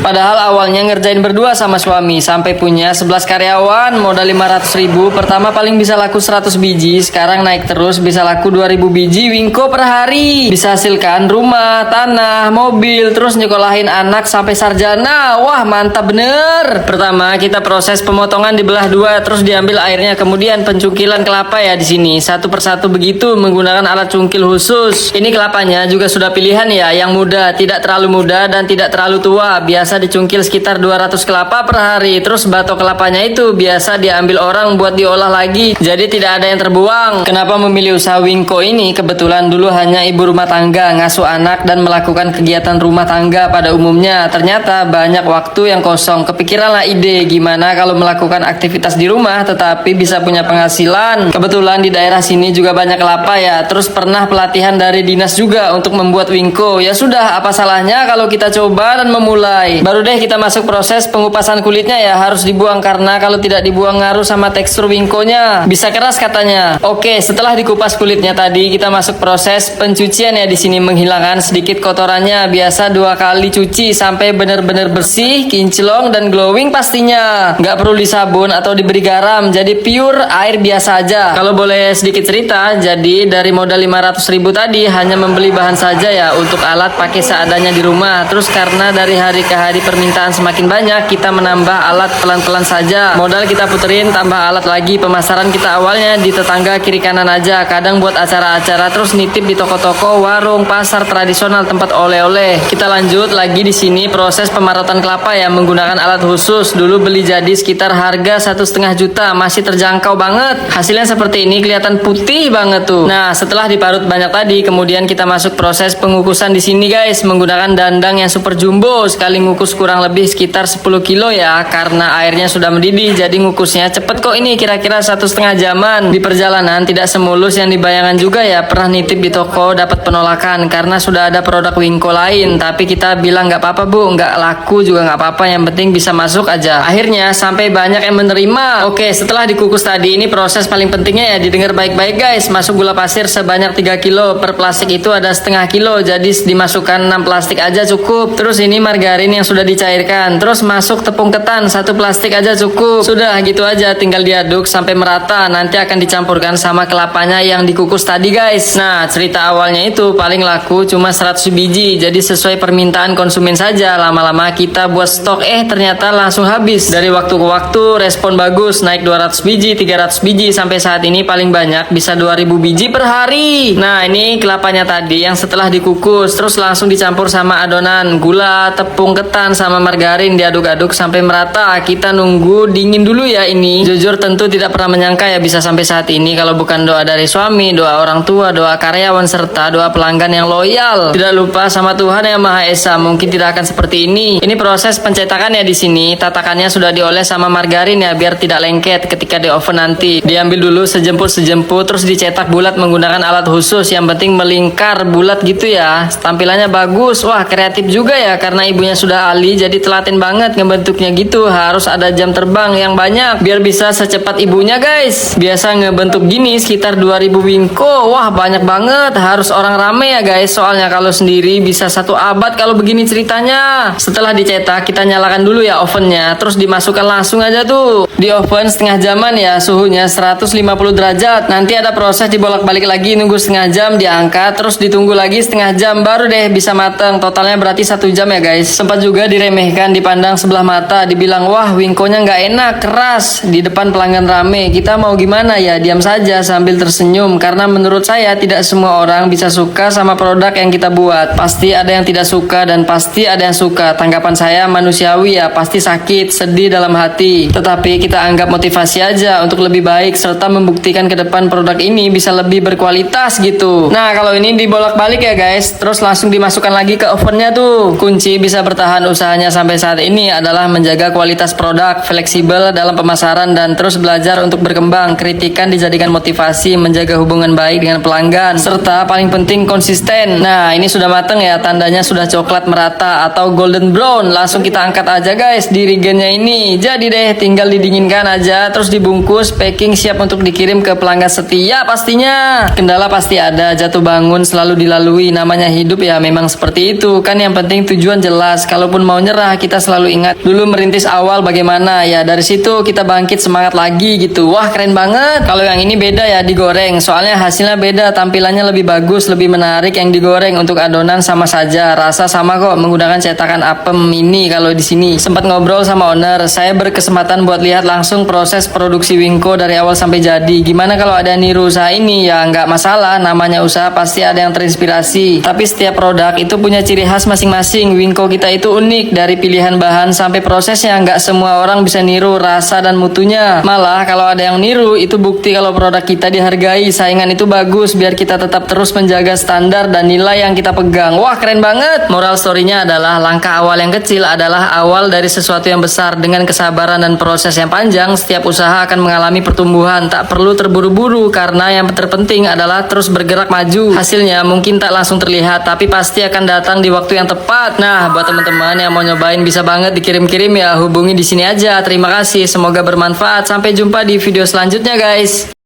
Padahal awalnya ngerjain berdua sama suami, sampai punya 11 karyawan, modal 500.000. Pertama paling bisa laku 100 biji, sekarang naik terus bisa laku 2.000 biji Wingko per hari. Bisa hasilkan rumah, tanah, mobil, terus nyekolahin anak sampai sarjana. Wah, mantap bener. Pertama kita proses pemotongan dibelah dua, terus diambil airnya, kemudian pencungkilan kelapa ya di sini satu persatu begitu menggunakan alat cungkil khusus. Ini kelapanya juga sudah pilihan ya, yang muda, tidak terlalu muda dan tidak terlalu tua. Biasa dicungkil sekitar 200 kelapa per hari. Terus batok kelapanya itu biasa diambil orang buat diolah lagi, jadi tidak ada yang terbuang. Kenapa memilih usaha Wingko ini? Kebetulan dulu hanya ibu rumah tangga, ngasuh anak dan melakukan kegiatan rumah tangga pada umumnya. Ternyata banyak waktu yang kosong. Kepikiranlah ide gimana kalau melakukan aktivitas di rumah tetapi bisa punya penghasilan. Kebetulan di daerah sini juga banyak kelapa ya. Terus pernah pelatihan dari dinas juga untuk membuat Wingko. Ya sudah, apa salahnya kalau kita coba dan memulai. Baru deh kita masuk proses pengupasan kulitnya ya, harus dibuang karena kalau tidak dibuang ngaruh sama tekstur Wingkonya. Bisa keras katanya. Oke, setelah dikupas kulitnya tadi, kita masuk proses pencucian ya di sini, menghilangkan sedikit kotorannya. Biasa 2 kali cuci sampai benar-benar bersih, kinclong dan glowing pastinya. Nggak perlu disabun atau diberi garam, jadi pure air biasa aja. Kalau boleh sedikit cerita, jadi dari modal 500.000 tadi hanya membeli bahan saja ya, untuk alat pakai seadanya di rumah. Terus karena dari hari ke hari permintaan semakin banyak, kita menambah alat pelan-pelan saja. Modal kita puterin, tambah alat lagi. Pemasaran kita awalnya di tetangga kiri kanan aja, kadang buat acara-acara, terus nitip di toko-toko, warung, pasar tradisional, tempat oleh-oleh. Kita lanjut lagi di sini proses pemarotan kelapa ya, menggunakan alat khusus. Dulu beli jadi sekitar harga 1,5 juta, masih terjangkau banget. Hasilnya seperti ini, kelihatan putih banget tuh. Nah, setelah diparut banyak tadi, kemudian kita masuk proses pengukusan di sini guys, menggunakan dandang yang super jumbo. Sekali ngukus kurang lebih sekitar 10 kilo ya, karena airnya sudah mendidih, jadi ngukusnya cepet kok ini, kira-kira 1,5 jaman. Di perjalanan tidak semulus yang dibayangkan juga ya, pernah nitip di toko dapat penolakan karena sudah ada produk Wingko lain, tapi kita bilang nggak apa-apa bu, nggak laku juga nggak apa-apa, yang penting bisa masuk aja. Akhirnya sampai banyak yang menerima. Oke, setelah dikukus tadi, ini proses paling pentingnya ya, didengar baik-baik guys. Masuk gula pasir sebanyak 3 kilo, per plastik itu ada setengah kilo, jadi dimasukkan 6 plastik aja cukup. Terus ini margarin yang sudah dicairkan, terus masuk tepung ketan 1 plastik aja cukup. Sudah gitu aja, tinggal diaduk sampai merata, nanti akan dicampurkan sama kelapanya yang dikukus tadi guys. Nah, cerita awalnya itu paling laku cuma 100 biji, jadi sesuai permintaan konsumen saja. Lama-lama kita buat stok, ternyata langsung habis. Dari waktu ke waktu respon bagus, naik 200 biji, 300 biji, sampai saat ini paling banyak bisa 2.000 biji per hari. Nah, ini kelapanya tadi yang setelah dikukus, terus langsung dicampur sama adonan gula, tepung ketan sama margarin, diaduk-aduk sampai merata. Kita nunggu dingin dulu ya ini. Jujur tentu tidak pernah menyangka ya bisa sampai saat ini kalau bukan doa dari suami, doa orang tua, doa karyawan, serta doa pelanggan yang loyal. Tidak lupa sama Tuhan yang Maha Esa, mungkin tidak akan seperti ini. Ini proses pencetakan ya di sini. Tatakannya sudah dioles sama margarin ya, biar tidak lengket ketika di oven nanti. Diambil dulu sejemput-sejemput, terus dicetak bulat menggunakan alat khusus. Yang penting melingkar bulat gitu ya. Tampilannya bagus. Wah, kreatif juga ya, karena ibunya sudah ahli, jadi telaten banget ngebentuknya gitu. Harus ada jam terbang yang banyak biar bisa secepat ibunya guys. Biasa ngebentuk gini sekitar 2.000 Wingko. Wah, banyak banget. Harus orang rame ya guys, soalnya kalau sendiri bisa 1 abad kalau begini ceritanya. Setelah dicetak, kita nyalakan dulu ya ovennya, terus dimasukkan langsung aja tuh di oven setengah jaman ya, suhunya 150 derajat. Nanti ada proses dibolak-balik lagi, nunggu setengah jam, diangkat, terus ditunggu lagi setengah jam, baru deh bisa mateng. Totalnya berarti 1 jam ya guys. Sempat juga diremehkan, dipandang sebelah mata, dibilang wah Wingkonya nggak enak, keras, di depan pelanggan rame. Kita mau gimana ya, diam saja sambil tersenyum, karena menurut saya tidak semua orang bisa suka sama produk yang kita buat. Pasti ada yang tidak suka dan pasti ada yang suka. Tanggapan saya manusiawi ya, pasti sakit, sedih dalam hati. Tetapi kita anggap motivasi aja untuk lebih baik, serta membuktikan ke depan produk ini bisa lebih berkualitas gitu. Nah, kalau ini dibolak-balik ya guys, terus langsung dimasukkan lagi ke ovennya tuh. Kunci bisa bertahan usahanya sampai saat ini adalah menjaga kualitas produk, fleksibel dalam pemasaran, dan terus belajar untuk berkembang. Kritikan dijadikan motivasi, menjaga hubungan baik dengan pelanggan, serta paling penting konsisten. Nah, ini sudah mateng ya, tandanya sudah coklat merata atau golden brown. Langsung kita angkat aja guys dirigennya ini. Jadi deh, tinggal didinginkan aja, terus dibungkus, packing, siap untuk dikirim ke pelanggan setia pastinya. Kendala pasti ada, jatuh bangun selalu dilalui, namanya hidup ya, memang seperti itu kan. Yang penting tujuan jelas. Kalau walaupun mau nyerah, kita selalu ingat dulu merintis awal bagaimana ya. Dari situ kita bangkit semangat lagi gitu. Wah, keren banget. Kalau yang ini beda ya, digoreng. Soalnya hasilnya beda, tampilannya lebih bagus, lebih menarik yang digoreng. Untuk adonan sama saja, rasa sama kok menggunakan cetakan apem ini. Kalau di sini sempat ngobrol sama owner, saya berkesempatan buat lihat langsung proses produksi Wingko dari awal sampai jadi. Gimana kalau ada niru usaha ini? Ya nggak masalah, namanya usaha pasti ada yang terinspirasi. Tapi setiap produk itu punya ciri khas masing-masing. Wingko kita itu unik, dari pilihan bahan sampai prosesnya. Nggak semua orang bisa niru rasa dan mutunya. Malah kalau ada yang niru, itu bukti kalau produk kita dihargai. Saingan itu bagus, biar kita tetap terus menjaga standar dan nilai yang kita pegang. Wah, keren banget. Moral story-nya adalah langkah awal yang kecil adalah awal dari sesuatu yang besar. Dengan kesabaran dan proses yang panjang, setiap usaha akan mengalami pertumbuhan. Tak perlu terburu-buru, karena yang terpenting adalah terus bergerak maju. Hasilnya mungkin tak langsung terlihat, tapi pasti akan datang di waktu yang tepat. Nah, buat teman-teman yang mau nyobain bisa banget dikirim-kirim ya, hubungi di sini aja. Terima kasih, semoga bermanfaat. Sampai jumpa di video selanjutnya guys.